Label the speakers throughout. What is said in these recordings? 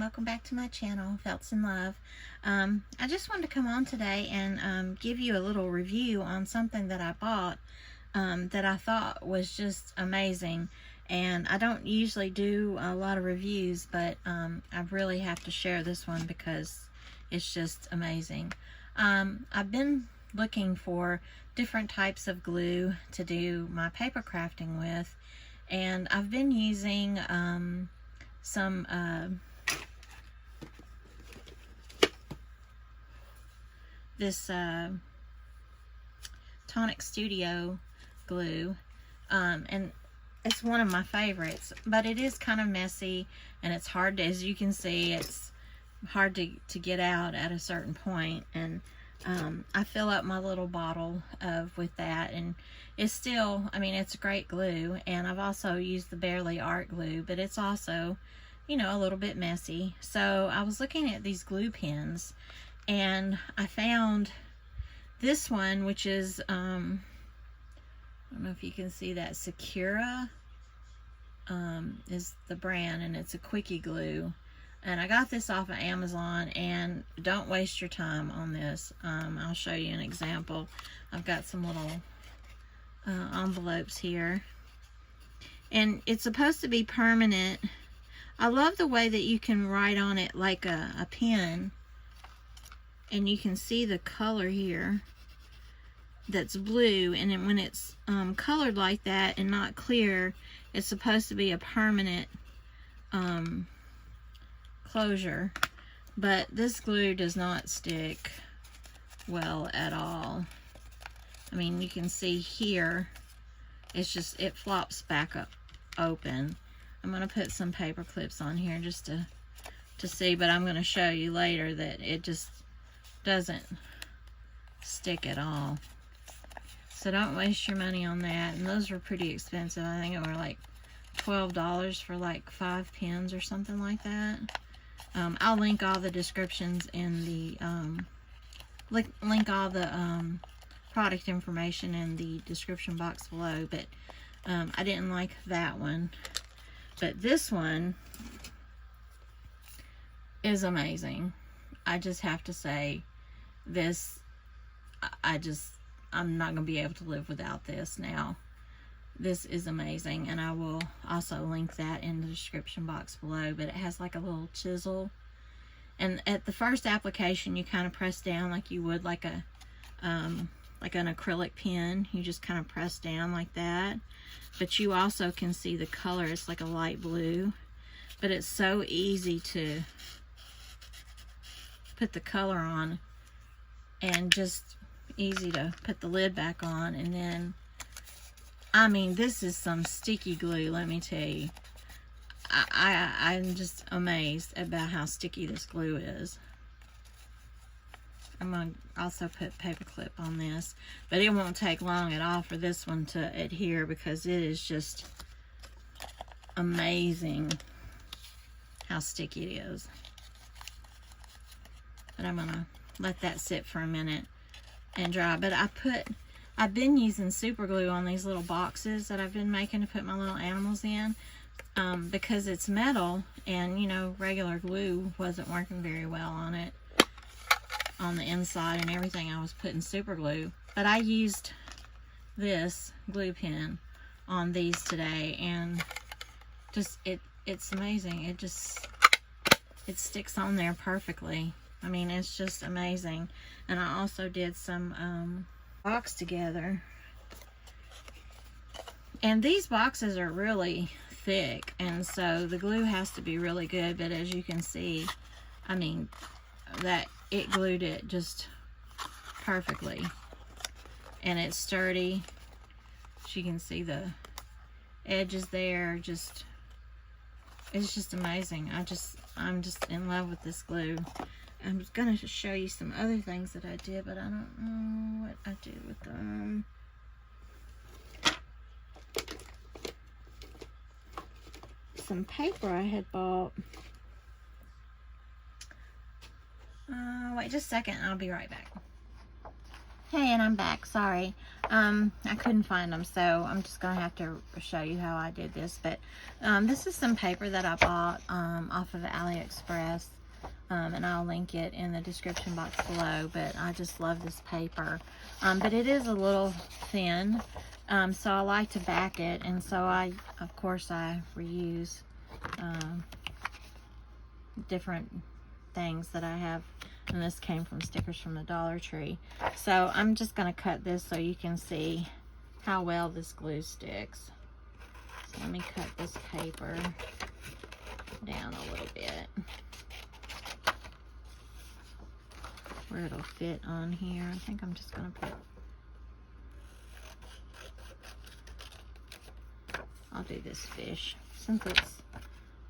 Speaker 1: welcome back to my channel, Felts in Love. I just wanted to come on today and give you a little review on something that I bought that I thought was just amazing. And I don't usually do a lot of reviews, but I really have to share this one because it's just amazing. I've been looking for different types of glue to do my paper crafting with, and I've been using some this Tonic Studio glue, and it's one of my favorites, but it is kind of messy and it's hard to, as you can see, it's hard to get out at a certain point. And I fill up my little bottle with that, and it's still, I mean, it's a great glue. And I've also used the Ballet art glue, but it's also, you know, a little bit messy. So I was looking at these glue pens, and I found this one, which is I don't know if you can see that, Sakura is the brand, and it's a quickie glue. And I got this off of Amazon, and don't waste your time on this. I'll show you an example. I've got some little envelopes here, and it's supposed to be permanent. I love the way that you can write on it like a pen, and you can see the color here that's blue, and then when it's colored like that and not clear, it's supposed to be a permanent closure. But this glue does not stick well at all. I mean, you can see here, it's just, it flops back up open. I'm going to put some paper clips on here just to see, but I'm going to show you later that it just doesn't stick at all. So don't waste your money on that. And those were pretty expensive. I think it were like $12 for like 5 pens or something like that. I'll link all the descriptions in the link all the product information in the description box below. But I didn't like that one. But this one is amazing. I just have to say, this, I'm not going to be able to live without this now. This is amazing, and I will also link that in the description box below. But it has like a little chisel, and at the first application you kind of press down like you would like an acrylic pen. You just kind of press down like that. But you also can see the color. It's like a light blue, but it's so easy to put the color on, and just easy to put the lid back on. And then, I mean, this is some sticky glue, let me tell you. I'm just amazed about how sticky this glue is. I'm going to also put paper clip on this, but it won't take long at all for this one to adhere, because it is just amazing how sticky it is. But I'm going to let that sit for a minute and dry. But I've been using super glue on these little boxes that I've been making to put my little animals in, because it's metal, and you know, regular glue wasn't working very well on it, on the inside and everything. I was putting super glue, but I used this glue pen on these today, and just it's amazing. It sticks on there perfectly. I mean, it's just amazing. And I also did some box together, and these boxes are really thick, and so the glue has to be really good. But as you can see, I mean, that it glued it just perfectly, and it's sturdy. As you can see, the edges there, just, it's just amazing. I'm just in love with this glue. I'm going to show you some other things that I did, but I don't know what I did with them. Some paper I had bought. Wait just a second, I'll be right back. Hey, and I'm back. Sorry. I couldn't find them, so I'm just going to have to show you how I did this. But this is some paper that I bought off of AliExpress, and I'll link it in the description box below. But I just love this paper. But it is a little thin, so I like to back it, and so of course, I reuse different things that I have. And this came from stickers from the Dollar Tree. So I'm just going to cut this so you can see how well this glue sticks. So let me cut this paper down a little bit where it'll fit on here. I think I'm just going to I'll do this fish. Since it's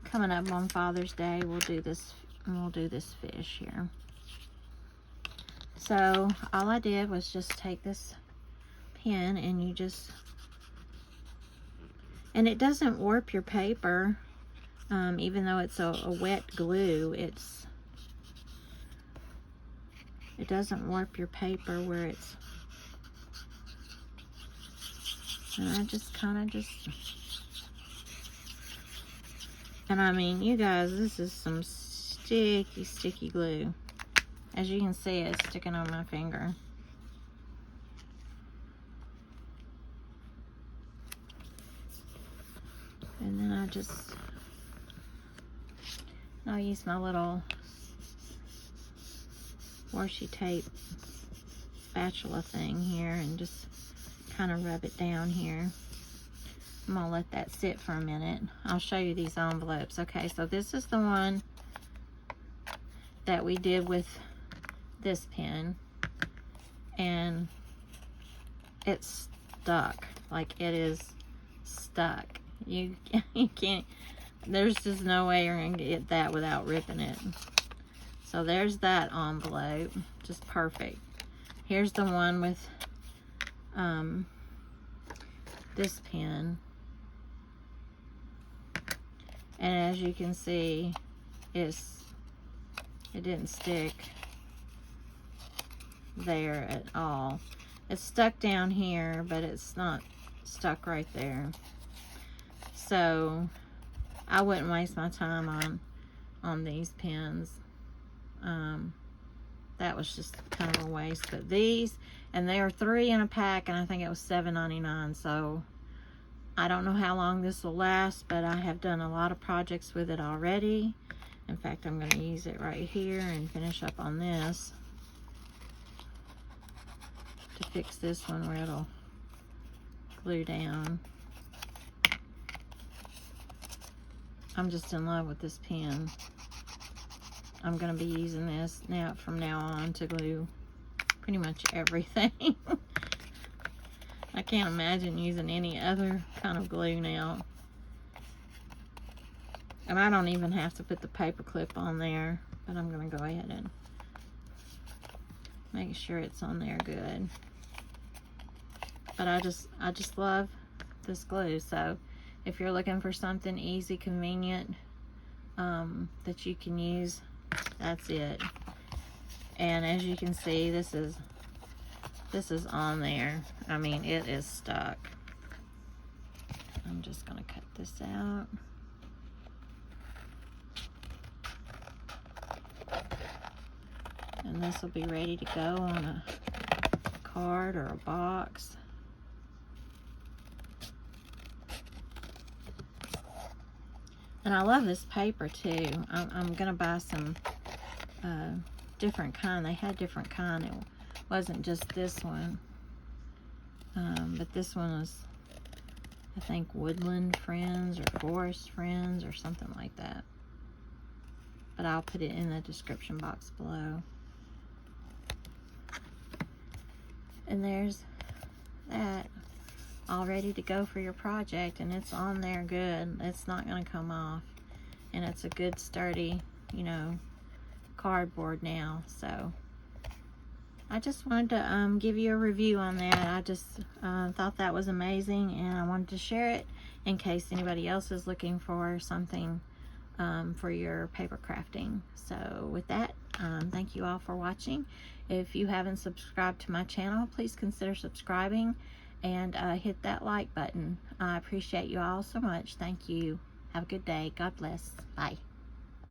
Speaker 1: coming up on Father's Day, we'll do this fish here. So all I did was just take this pen and and it doesn't warp your paper, even though it's a wet glue. It doesn't warp your paper where it's, and I just kind of and I mean, you guys, this is some sticky glue. As you can see, it's sticking on my finger. And then I'll use my little washi tape spatula thing here and just kind of rub it down here. I'm gonna let that sit for a minute. I'll show you these envelopes. Okay, so this is the one that we did with this pen, and it's stuck. Like, it is stuck. You can't, there's just no way you're gonna get that without ripping it. So there's that envelope, just perfect. Here's the one with this pen, and as you can see, it didn't stick there at all. It's stuck down here, but it's not stuck right there. So I wouldn't waste my time on these pens. That was just kind of a waste. But these, and they are 3 in a pack, and I think it was $7.99. So I don't know how long this will last, but I have done a lot of projects with it already. In fact, I'm going to use it right here and finish up on this to fix this one where it'll glue down. I'm just in love with this pen. I'm going to be using this from now on to glue pretty much everything. I can't imagine using any other kind of glue now. And I don't even have to put the paper clip on there, but I'm going to go ahead and make sure it's on there good. But I just love this glue. So if you're looking for something easy, convenient, that you can use, that's it. And as you can see, this is on there. I mean, it is stuck. I'm just gonna cut this out. And this will be ready to go on a card or a box. And I love this paper too. I'm gonna buy some different kind. They had different kind. It wasn't just this one, but this one was, I think, Woodland Friends or Forest Friends or something like that. But I'll put it in the description box below. And there's that, all ready to go for your project, and it's on there good. It's not going to come off, and it's a good sturdy, you know, cardboard now. So I just wanted to give you a review on that. I just thought that was amazing, and I wanted to share it in case anybody else is looking for something for your paper crafting. So with that, Thank you all for watching. If you haven't subscribed to my channel, please consider subscribing and hit that like button. I appreciate you all so much. Thank you. Have a good day. God bless. Bye.